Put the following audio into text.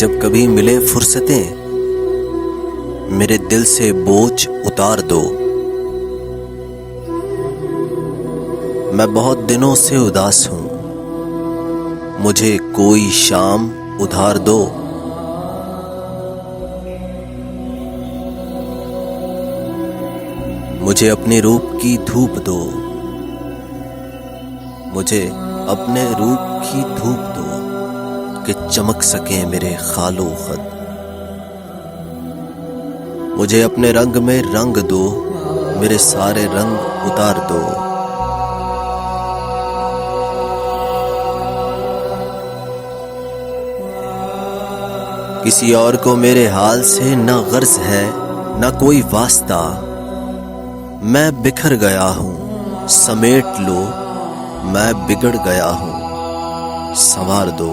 जब कभी मिले फुर्सतें, मेरे दिल से बोझ उतार दो। मैं बहुत दिनों से उदास हूँ, मुझे कोई शाम उधार दो। मुझे अपने रूप की धूप दो, मुझे अपने रूप की धूप दो कि चमक सके मेरे खालो खद। मुझे अपने रंग में रंग दो, मेरे सारे रंग उतार दो। किसी और को मेरे हाल से न गर्ज है न कोई वास्ता। मैं बिखर गया हूँ, समेट लो, मैं बिगड़ गया हूँ, संवार दो।